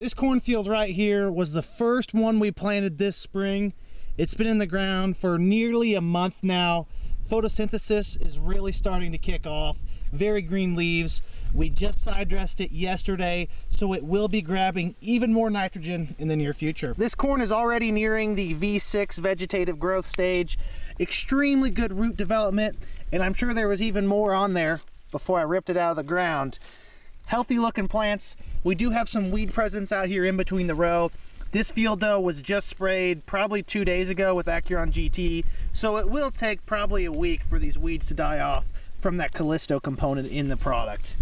This cornfield right here was the first one we planted this spring. It's been in the ground for nearly a month now. Photosynthesis is really starting to kick off. Very green leaves. We just side dressed it yesterday, so it will be grabbing even more nitrogen in the near future. This corn is already nearing the V6 vegetative growth stage. Extremely good root development, and I'm sure there was even more on there before I ripped it out of the ground. Healthy looking plants. We do have some weed presence out here in between the row. This field though was just sprayed probably 2 days ago with Acuron GT, so it will take probably a week for these weeds to die off from that Callisto component in the product.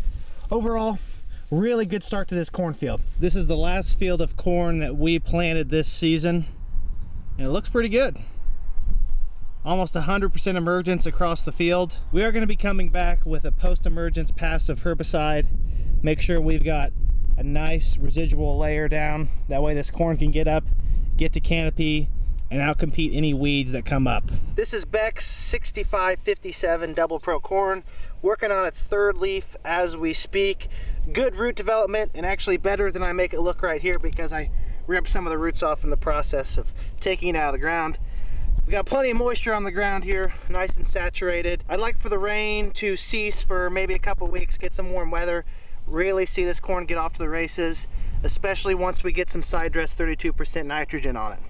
Overall, really good start to this cornfield. This is the last field of corn that we planted this season, and it looks pretty good. Almost 100% emergence across the field. We are going to be coming back with a post-emergence passive herbicide. Make sure we've got a nice residual layer down. That way this corn can get up, get to canopy, and outcompete any weeds that come up. This is Beck's 6557 Double Pro corn, working on its third leaf as we speak. Good root development, and actually better than I make it look right here because I ripped some of the roots off in the process of taking it out of the ground. We got plenty of moisture on the ground here, nice and saturated. I'd like for the rain to cease for maybe a couple weeks, get some warm weather, really see this corn get off to the races, especially once we get some side dress 32% nitrogen on it.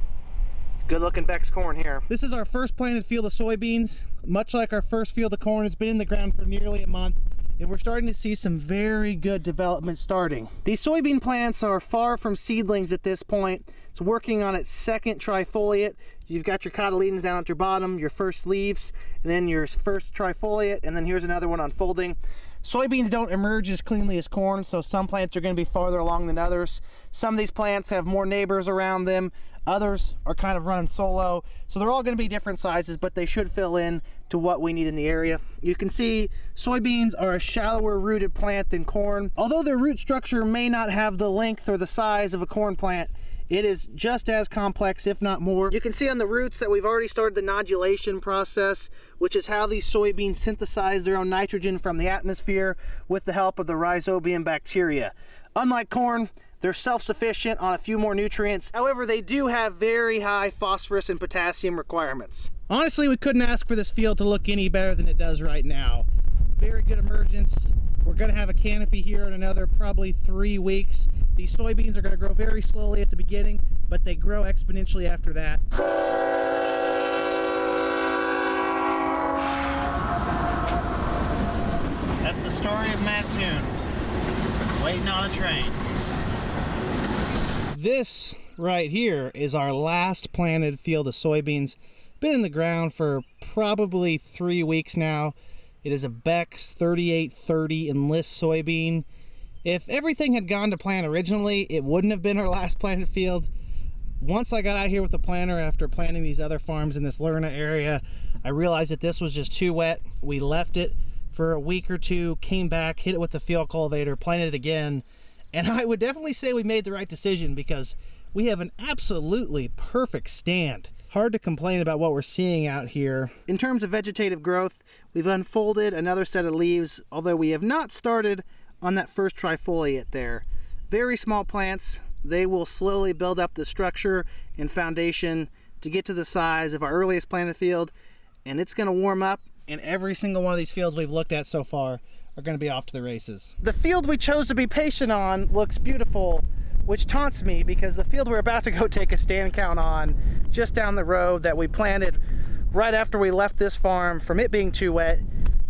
Good looking Beck's corn here. This is our first planted field of soybeans. Much like our first field of corn, it's been in the ground for nearly a month, and we're starting to see some very good development starting. These soybean plants are far from seedlings at this point. It's working on its second trifoliate. You've got your cotyledons down at your bottom, your first leaves, and then your first trifoliate, and then here's another one unfolding. Soybeans don't emerge as cleanly as corn, so some plants are going to be farther along than others. Some of these plants have more neighbors around them. Others are kind of running solo. So they're all going to be different sizes, but they should fill in to what we need in the area. You can see soybeans are a shallower rooted plant than corn. Although their root structure may not have the length or the size of a corn plant, it is just as complex, if not more. You can see on the roots that we've already started the nodulation process, which is how these soybeans synthesize their own nitrogen from the atmosphere with the help of the rhizobium bacteria. Unlike corn, they're self-sufficient on a few more nutrients. However, they do have very high phosphorus and potassium requirements. Honestly, we couldn't ask for this field to look any better than it does right now. Very good emergence. We're gonna have a canopy here in another probably 3 weeks. These soybeans are gonna grow very slowly at the beginning, but they grow exponentially after that. That's the story of Mattoon, waiting on a train. This right here is our last planted field of soybeans. Been in the ground for probably 3 weeks now. It is a Beck's 3830 Enlist soybean. If everything had gone to plan originally, it wouldn't have been our last planted field. Once I got out here with the planter after planting these other farms in this Lerna area, I realized that this was just too wet. We left it for a week or two, came back, hit it with the field cultivator, planted it again, and I would definitely say we made the right decision because we have an absolutely perfect stand. Hard to complain about what we're seeing out here. In terms of vegetative growth, we've unfolded another set of leaves, although we have not started on that first trifoliate there. Very small plants. They will slowly build up the structure and foundation to get to the size of our earliest planted field, and it's going to warm up, and every single one of these fields we've looked at so far are going to be off to the races. The field we chose to be patient on looks beautiful, which taunts me because the field we're about to go take a stand count on just down the road that we planted right after we left this farm from it being too wet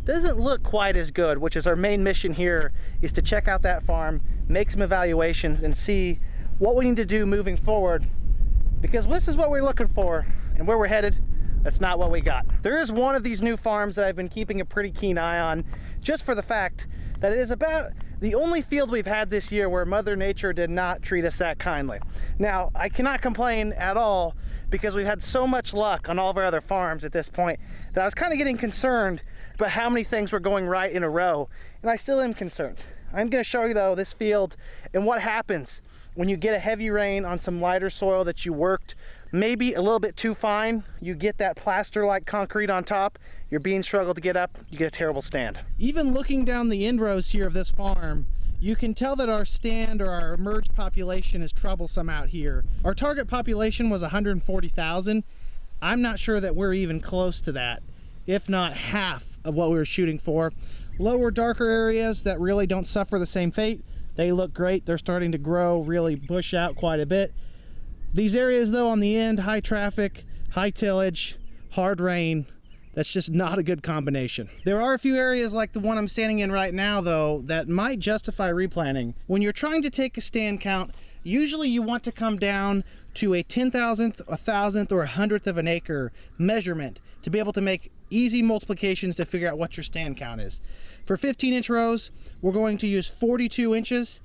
doesn't look quite as good, which is our main mission here, is to check out that farm, make some evaluations, and see what we need to do moving forward, because this is what we're looking for, and where we're headed, that's not what we got. There is one of these new farms that I've been keeping a pretty keen eye on, just for the fact that it is about the only field we've had this year where Mother Nature did not treat us that kindly. Now, I cannot complain at all because we've had so much luck on all of our other farms at this point that I was kind of getting concerned about how many things were going right in a row, and I still am concerned. I'm going to show you though this field and what happens when you get a heavy rain on some lighter soil that you worked maybe a little bit too fine. You get that plaster-like concrete on top, your beans struggle to get up, you get a terrible stand. Even looking down the end rows here of this farm, you can tell that our stand or our emerged population is troublesome out here. Our target population was 140,000. I'm not sure that we're even close to that, if not half of what we were shooting for. Lower, darker areas that really don't suffer the same fate, they look great. They're starting to grow, really bush out quite a bit. These areas though on the end, high traffic, high tillage, hard rain, that's just not a good combination. There are a few areas like the one I'm standing in right now though that might justify replanting. When you're trying to take a stand count, usually you want to come down to a 10,000th, 1,000th, or 100th of an acre measurement to be able to make easy multiplications to figure out what your stand count is. For 15-inch rows, we're going to use 42 inches.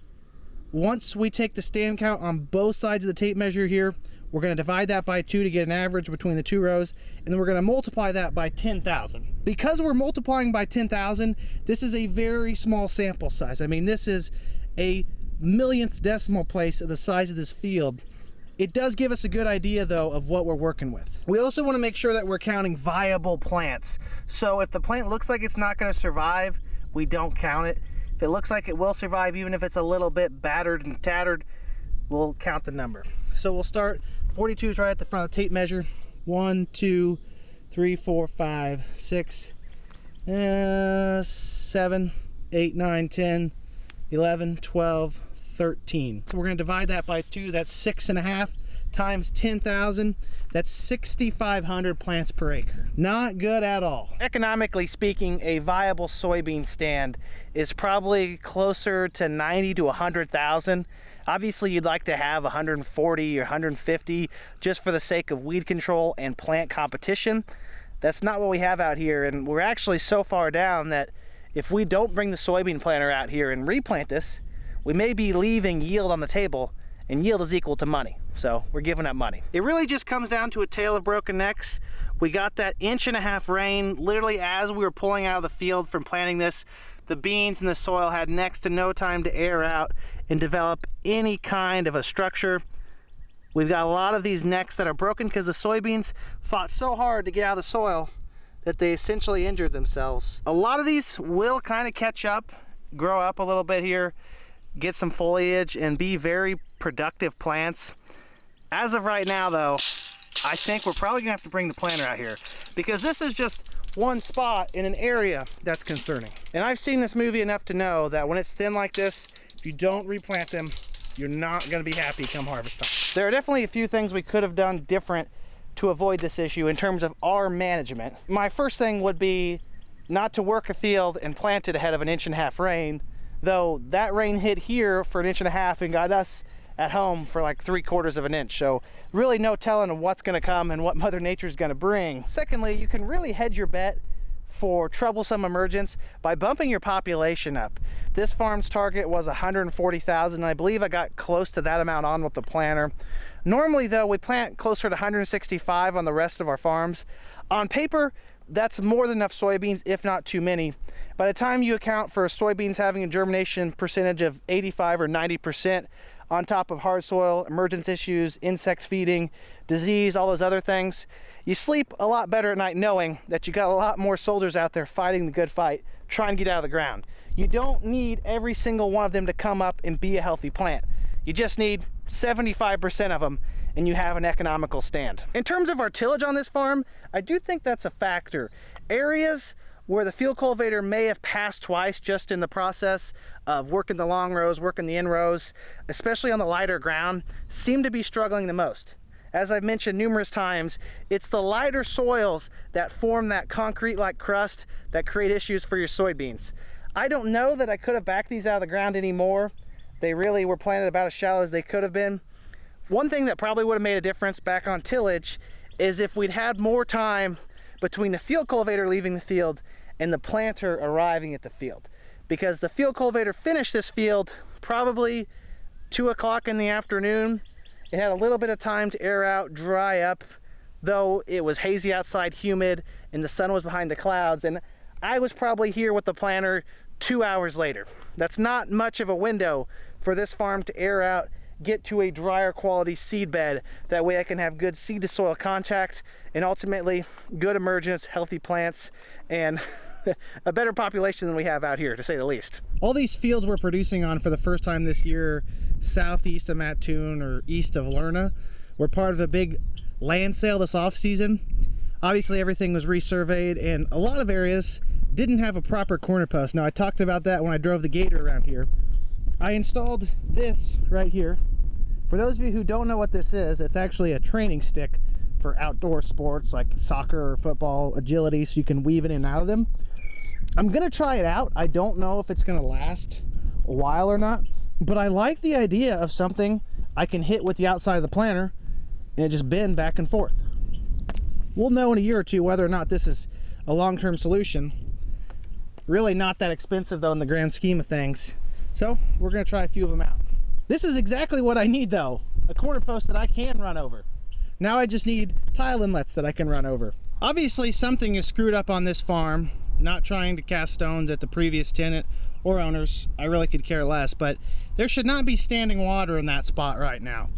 Once we take the stand count on both sides of the tape measure here, we're going to divide that by 2 to get an average between the two rows, and then we're going to multiply that by 10,000. Because we're multiplying by 10,000, this is a very small sample size. I mean, this is a millionth decimal place of the size of this field. It does give us a good idea though of what we're working with. We also want to make sure that we're counting viable plants. So if the plant looks like it's not going to survive, we don't count it. If it looks like it will survive, even if it's a little bit battered and tattered, we'll count the number. So we'll start, 42 is right at the front of the tape measure. 1, 2, 3, 4, 5, 6, 7, 8, 9, 10, 11, 12, 13. So we're going to divide that by 2. That's 6.5 times 10,000. That's 6,500 plants per acre. Not good at all. Economically speaking, a viable soybean stand is probably closer to 90 to 100,000. Obviously, you'd like to have 140 or 150 just for the sake of weed control and plant competition. That's not what we have out here, and we're actually so far down that if we don't bring the soybean planter out here and replant this, we may be leaving yield on the table, and yield is equal to money. So we're giving up money. It really just comes down to a tale of broken necks. We got that 1.5 inch rain literally as we were pulling out of the field from planting this. The beans in the soil had next to no time to air out and develop any kind of a structure. We've got a lot of these necks that are broken because the soybeans fought so hard to get out of the soil that they essentially injured themselves. A lot of these will kind of catch up, grow up a little bit here, get some foliage, and be very productive plants. As of right now though, I think we're probably gonna have to bring the planter out here because this is just one spot in an area that's concerning. And I've seen this movie enough to know that when it's thin like this, if you don't replant them, you're not gonna be happy come harvest time. There are definitely a few things we could have done different to avoid this issue in terms of our management. My first thing would be not to work a field and plant it ahead of an 1.5 inch rain, though that rain hit here for 1.5 inches and got us at home for like 3/4 of an inch. So really no telling of what's gonna come and what Mother Nature's gonna bring. Secondly, you can really hedge your bet for troublesome emergence by bumping your population up. This farm's target was 140,000, and I believe I got close to that amount on with the planter. Normally though, we plant closer to 165 on the rest of our farms. On paper, that's more than enough soybeans, if not too many. By the time you account for soybeans having a germination percentage of 85 or 90%, on top of hard soil, emergence issues, insect feeding, disease, all those other things, you sleep a lot better at night knowing that you got a lot more soldiers out there fighting the good fight, trying to get out of the ground. You don't need every single one of them to come up and be a healthy plant. You just need 75% of them and you have an economical stand. In terms of our tillage on this farm, I do think that's a factor. Areas where the field cultivator may have passed twice just in the process of working the long rows, working the in rows, especially on the lighter ground, seem to be struggling the most. As I've mentioned numerous times, it's the lighter soils that form that concrete-like crust that create issues for your soybeans. I don't know that I could have backed these out of the ground anymore. They really were planted about as shallow as they could have been. One thing that probably would have made a difference back on tillage is if we'd had more time between the field cultivator leaving the field and the planter arriving at the field. Because the field cultivator finished this field probably 2 o'clock in the afternoon. It had a little bit of time to air out, dry up, though it was hazy outside, humid, and the sun was behind the clouds. And I was probably here with the planter 2 hours later. That's not much of a window for this farm to air out, get to a drier quality seed bed. That way I can have good seed to soil contact and ultimately good emergence, healthy plants, and a better population than we have out here, to say the least. All these fields we're producing on for the first time this year, southeast of Mattoon or east of Lerna, were part of a big land sale this off season. Obviously everything was resurveyed and a lot of areas didn't have a proper corner post. Now I talked about that when I drove the gator around here. I installed this right here. For those of you who don't know what this is, it's actually a training stick for outdoor sports like soccer or football, agility, so you can weave in and out of them. I'm gonna try it out. I don't know if it's gonna last a while or not, but I like the idea of something I can hit with the outside of the planter and it just bend back and forth. We'll know in a year or two whether or not this is a long-term solution. Really not that expensive though in the grand scheme of things. So we're gonna try a few of them out. This is exactly what I need though, a corner post that I can run over. Now I just need tile inlets that I can run over. Obviously something is screwed up on this farm. Not trying to cast stones at the previous tenant or owners, I really could care less, but there should not be standing water in that spot right now.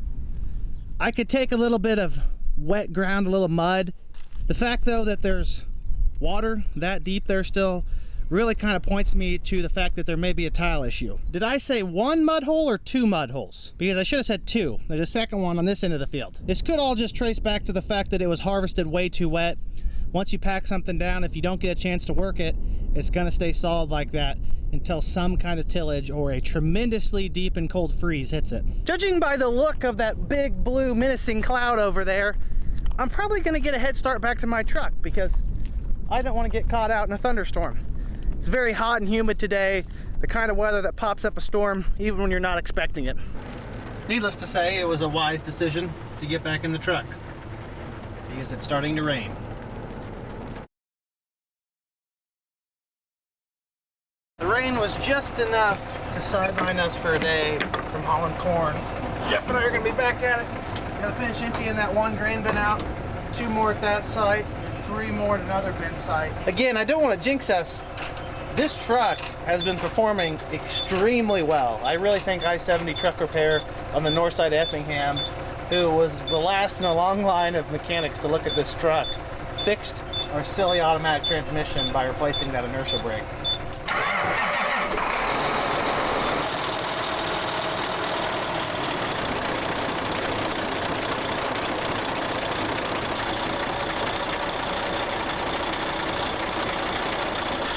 I could take a little bit of wet ground, a little mud. The fact though that there's water that deep there still really kind of points me to the fact that there may be a tile issue. Did I say one mud hole or two mud holes? Because I should have said two. There's a second one on this end of the field. This could all just trace back to the fact that it was harvested way too wet. Once you pack something down, if you don't get a chance to work it, it's gonna stay solid like that until some kind of tillage or a tremendously deep and cold freeze hits it. Judging by the look of that big blue menacing cloud over there, I'm probably gonna get a head start back to my truck because I don't wanna get caught out in a thunderstorm. It's very hot and humid today, the kind of weather that pops up a storm even when you're not expecting it. Needless to say, it was a wise decision to get back in the truck because it's starting to rain. The rain was just enough to sideline us for a day from hauling corn. Jeff and I are gonna be back at it. Gotta finish emptying that one grain bin out, 2 more at that site, 3 more at another bin site. Again, I don't want to jinx us. This truck has been performing extremely well. I really think I-70 Truck Repair on the north side of Effingham, who was the last in a long line of mechanics to look at this truck, fixed our silly automatic transmission by replacing that inertia brake.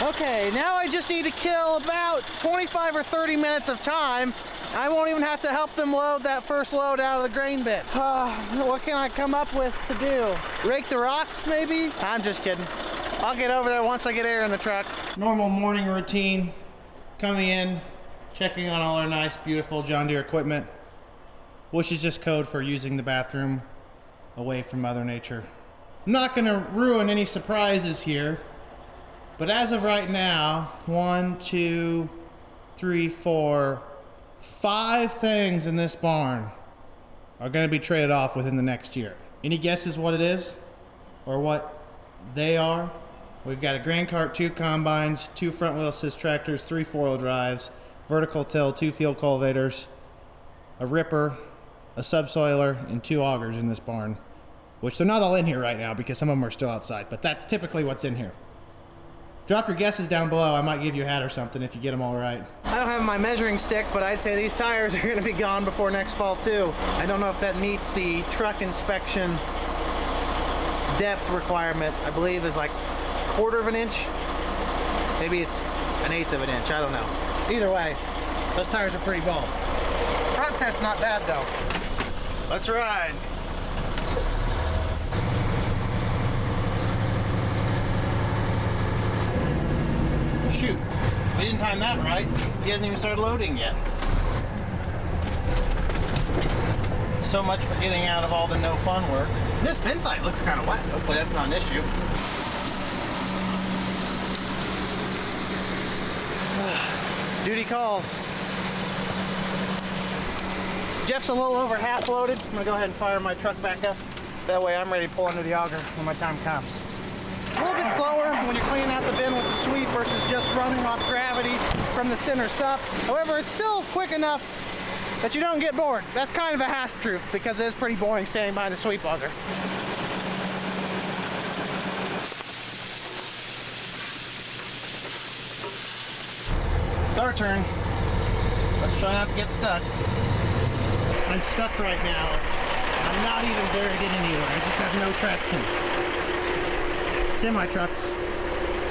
Okay, now I just need to kill about 25 or 30 minutes of time. I won't even have to help them load that first load out of the grain bin. What can I come up with to do? Rake the rocks, maybe? I'm just kidding. I'll get over there once I get air in the truck. Normal morning routine, coming in, checking on all our nice, beautiful John Deere equipment, which is just code for using the bathroom away from Mother Nature. I'm not gonna ruin any surprises here, but as of right now, 1, 2, 3, 4, 5 things in this barn are gonna be traded off within the next year. Any guesses what it is? Or what they are? We've got a grain cart, 2 combines, 2 front wheel assist tractors, 3 4-wheel drives, vertical till, 2 field cultivators, a ripper, a subsoiler, and 2 augers in this barn, which they're not all in here right now because some of them are still outside, but that's typically what's in here. Drop your guesses down below. I might give you a hat or something if you get them all right. I don't have my measuring stick, but I'd say these tires are gonna be gone before next fall too. I don't know if that meets the truck inspection depth requirement. I believe is like 1/4 of an inch. Maybe it's 1/8 of an inch, I don't know. Either way, those tires are pretty bald. Front set's not bad though. Let's ride. Shoot, we didn't time that right. He hasn't even started loading yet. So much for getting out of all the no fun work. This bin site looks kind of wet. Hopefully that's not an issue. Duty calls. Jeff's a little over half loaded. I'm gonna go ahead and fire my truck back up. That way I'm ready to pull into the auger when my time comes. A little bit slower when you're cleaning out the bin with the sweep versus just running off gravity from the center sup. However, it's still quick enough that you don't get bored. That's kind of a half truth because it is pretty boring standing behind the sweep auger. It's our turn. Let's try not to get stuck. I'm stuck right now. I'm not even buried in anywhere. I just have no traction. Semi-trucks.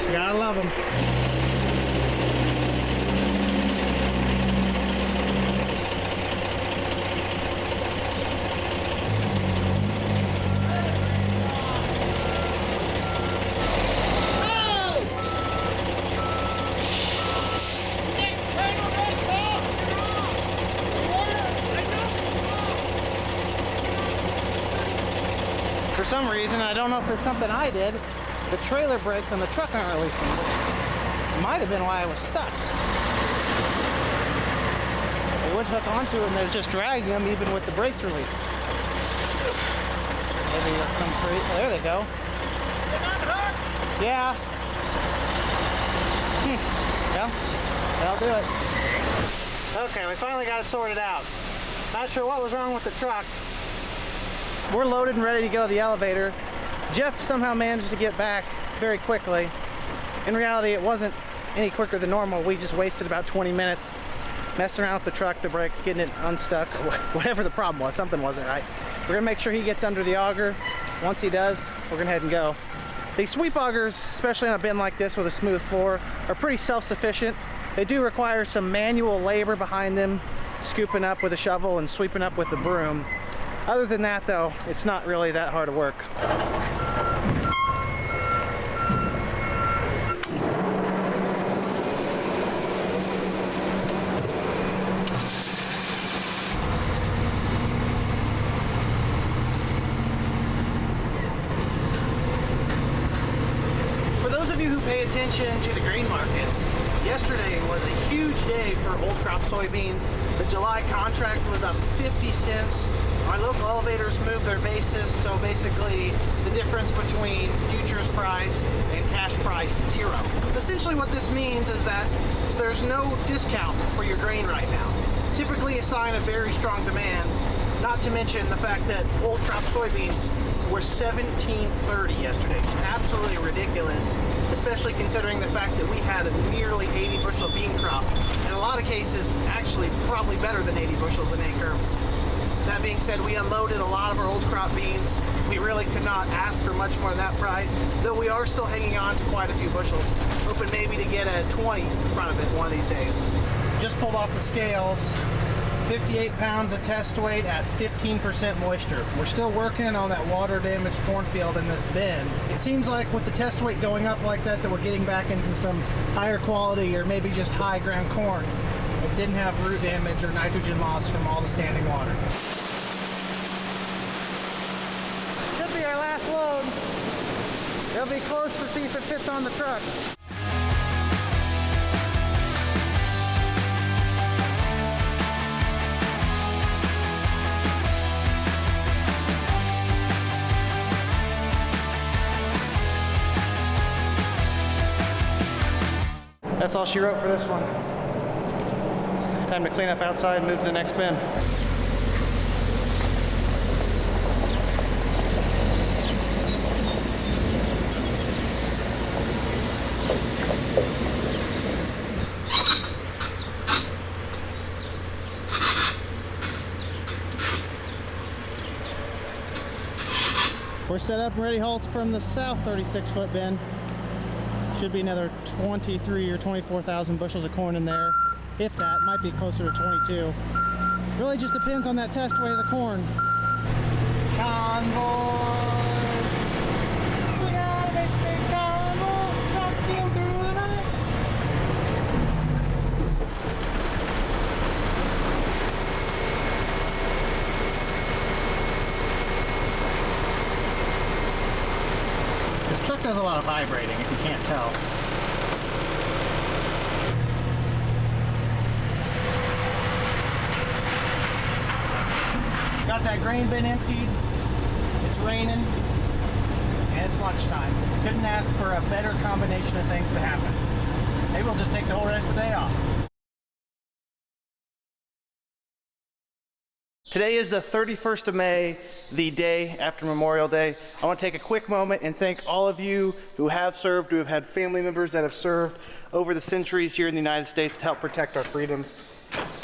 You gotta love them. For some reason, I don't know if it's something I did, the trailer brakes on the truck aren't releasing. It might have been why I was stuck. I would hook onto it and there's just dragging them even with the brakes released. Maybe it'll come free. Oh, there they go. You're not hurt? Yeah. Well, that'll do it. Okay, we finally got it sorted out. Not sure what was wrong with the truck. We're loaded and ready to go to the elevator. Jeff somehow managed to get back very quickly. In reality, it wasn't any quicker than normal. We just wasted about 20 minutes messing around with the truck, the brakes, getting it unstuck, whatever the problem was, something wasn't right. We're gonna make sure he gets under the auger. Once he does, we're gonna head and go. These sweep augers, especially on a bin like this with a smooth floor, are pretty self-sufficient. They do require some manual labor behind them, scooping up with a shovel and sweeping up with a broom. Other than that, though, it's not really that hard of work. For those of you who pay attention to the grain markets, yesterday was a huge day for old crop soybeans. The July contract was up 50 cents. Our local elevators moved their basis, so basically the difference between futures price and cash price to zero. Essentially what this means is that there's no discount for your grain right now. Typically a sign of very strong demand, not to mention the fact that old crop soybeans were $17.30 yesterday. Absolutely ridiculous, especially considering the fact that we had a nearly 80 bushel bean crop. In a lot of cases, actually probably better than 80 bushels an acre. That being said, we unloaded a lot of our old crop beans. We really could not ask for much more than that price, though we are still hanging on to quite a few bushels, hoping maybe to get a 20 in front of it one of these days. Just pulled off the scales. 58 pounds of test weight at 15% moisture. We're still working on that water damaged cornfield in this bin. It seems like with the test weight going up like that we're getting back into some higher quality or maybe just high ground corn. It didn't have root damage or nitrogen loss from all the standing water. Should be our last load. It'll be close to see if it fits on the truck. That's all she wrote for this one. Time to clean up outside and move to the next bin. We're set up and ready halts from the south 36-foot bin. Should be another 23 or 24,000 bushels of corn in there. If that, might be closer to 22. Really just depends on that test weight of the corn. Convoys! We got a big, big convoy rocking through the night. This truck does a lot of vibrating, if you can't tell. Got that grain bin emptied. It's raining, and it's lunchtime. Couldn't ask for a better combination of things to happen. Maybe we'll just take the whole rest of the day off. Today is the 31st of May, the day after Memorial Day. I want to take a quick moment and thank all of you who have served, who have had family members that have served over the centuries here in the United States to help protect our freedoms.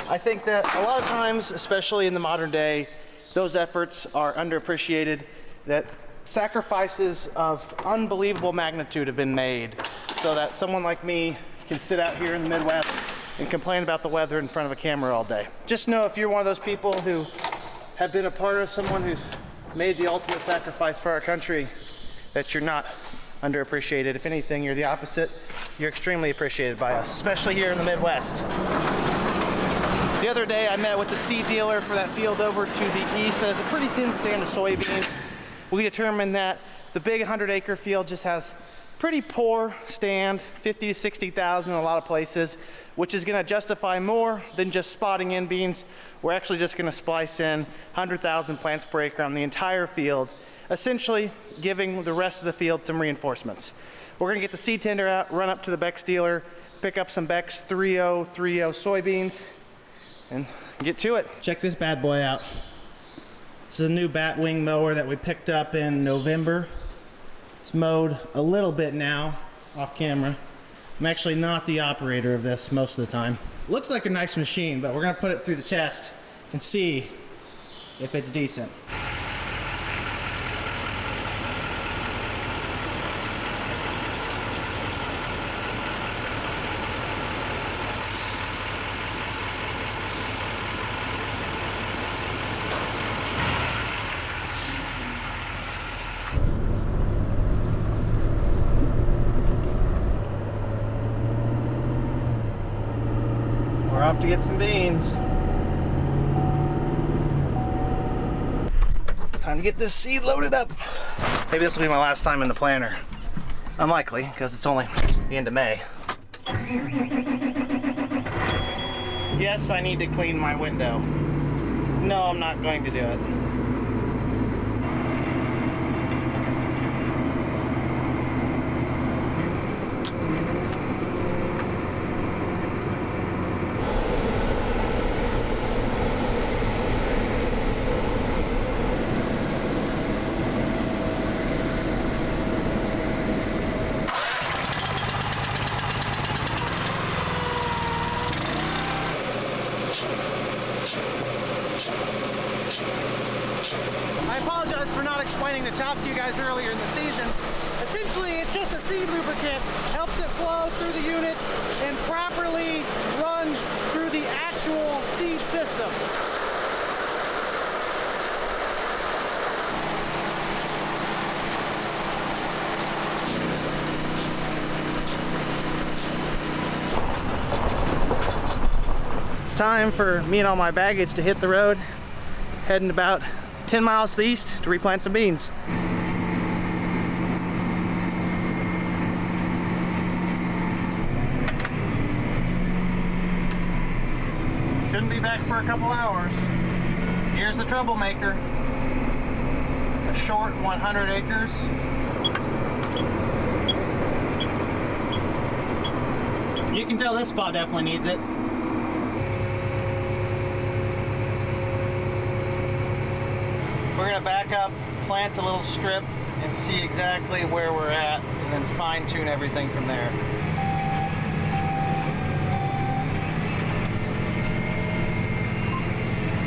I think that a lot of times, especially in the modern day, those efforts are underappreciated, that sacrifices of unbelievable magnitude have been made so that someone like me can sit out here in the Midwest and complain about the weather in front of a camera all day. Just know if you're one of those people who have been a part of someone who's made the ultimate sacrifice for our country, that you're not underappreciated. If anything, you're the opposite. You're extremely appreciated by us, especially here in the Midwest. The other day I met with the seed dealer for that field over to the east that has a pretty thin stand of soybeans. We determined that the big 100-acre field just has pretty poor stand, 50 to 60,000 in a lot of places, which is going to justify more than just spotting in beans. We're actually just going to splice in 100,000 plants per acre on the entire field, essentially giving the rest of the field some reinforcements. We're going to get the seed tender out, run up to the Beck's dealer, pick up some Beck's 3030 soybeans, and get to it. Check this bad boy out. This is a new batwing mower that we picked up in November. It's mowed a little bit now, off camera. I'm actually not the operator of this most of the time. Looks like a nice machine, but we're gonna put it through the test and see if it's decent. We're off to get some beans. Time to get this seed loaded up. Maybe this will be my last time in the planter. Unlikely, because it's only the end of May. Yes, I need to clean my window. No, I'm not going to do it. I apologize for not explaining the top to you guys earlier in the season. Essentially, it's just a seed lubricant, helps it flow through the units and properly run through the actual seed system. It's time for me and all my baggage to hit the road, heading about 10 miles to the east to replant some beans. Shouldn't be back for a couple hours. Here's the troublemaker. A short 100 acres. You can tell this spot definitely needs it. We're gonna back up, plant a little strip, and see exactly where we're at, and then fine tune everything from there.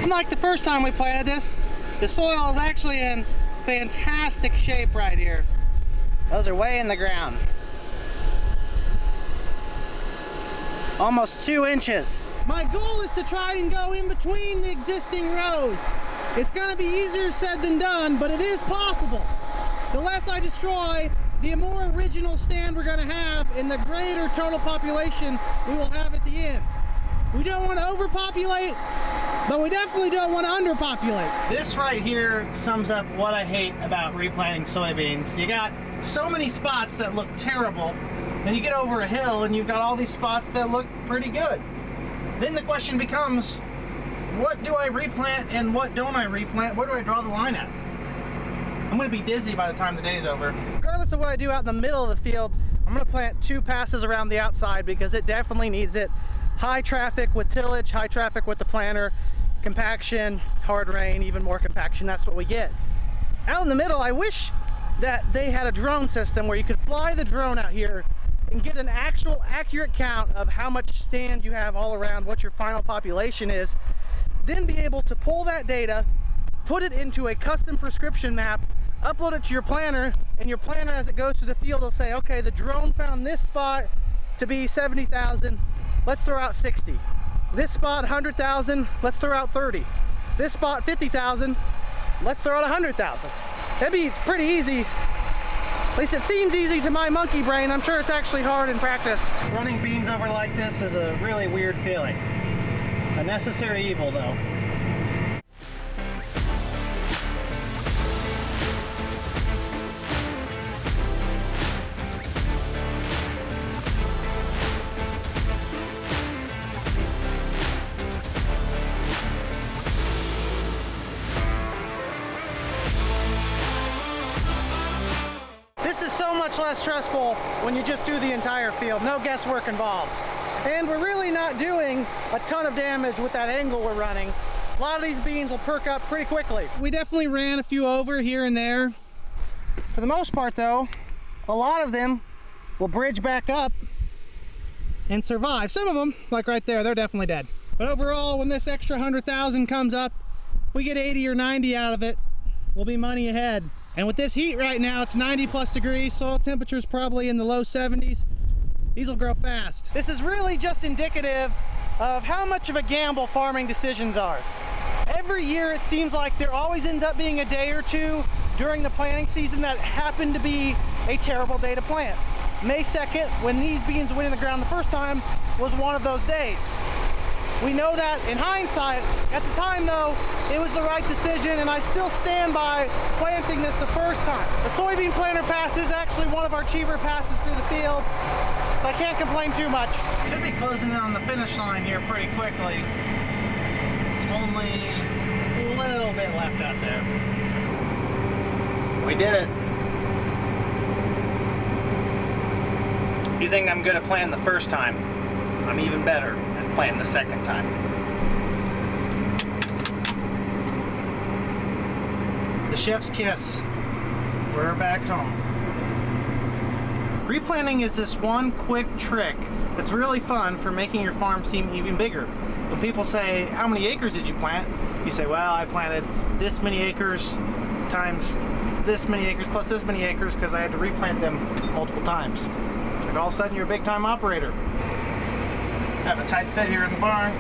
Unlike the first time we planted this, the soil is actually in fantastic shape right here. Those are way in the ground. Almost 2 inches. My goal is to try and go in between the existing rows. It's gonna be easier said than done, but it is possible. The less I destroy, the more original stand we're gonna have and the greater total population we will have at the end. We don't want to overpopulate, but we definitely don't want to underpopulate. This right here sums up what I hate about replanting soybeans. You got so many spots that look terrible, then you get over a hill and you've got all these spots that look pretty good. Then the question becomes, what do I replant and what don't I replant? Where do I draw the line at? I'm gonna be dizzy by the time the day's over. Regardless of what I do out in the middle of the field, I'm gonna plant 2 passes around the outside because it definitely needs it. High traffic with tillage, high traffic with the planter, compaction, hard rain, even more compaction, that's what we get. Out in the middle, I wish that they had a drone system where you could fly the drone out here and get an actual accurate count of how much stand you have all around, what your final population is, then be able to pull that data, put it into a custom prescription map, upload it to your planner, and your planner as it goes through the field will say, okay, the drone found this spot to be 70,000, let's throw out 60. This spot 100,000, let's throw out 30. This spot 50,000, let's throw out 100,000. That'd be pretty easy. At least it seems easy to my monkey brain. I'm sure it's actually hard in practice. Running beans over like this is a really weird feeling. A necessary evil though. This is so much less stressful when you just do the entire field, no guesswork involved. And we're really not doing a ton of damage with that angle we're running. A lot of these beans will perk up pretty quickly. We definitely ran a few over here and there. For the most part though, a lot of them will bridge back up And survive. Some of them, like right there, they're definitely dead. But overall, when this extra 100,000 comes up, if we get 80 or 90 out of it, we'll be money ahead. And with this heat right now, it's 90 plus degrees, soil temperature's probably in the low 70s. These will grow fast. This is really just indicative of how much of a gamble farming decisions are. Every year it seems like there always ends up being a day or two during the planting season that happened to be a terrible day to plant. May 2nd, when these beans went in the ground the first time, was one of those days. We know that in hindsight. At the time though, it was the right decision, and I still stand by planting this the first time. The soybean planter pass is actually one of our cheaper passes through the field, so I can't complain too much. Should be closing in on the finish line here pretty quickly. Only a little bit left out there. We did it. You think I'm good at planting the first time? I'm even better at planting the second time. The chef's kiss. We're back home. Replanting is this one quick trick that's really fun for making your farm seem even bigger. When people say, how many acres did you plant? You say, well, I planted this many acres times this many acres plus this many acres because I had to replant them multiple times. And all of a sudden you're a big time operator. Have a tight fit here in the barn.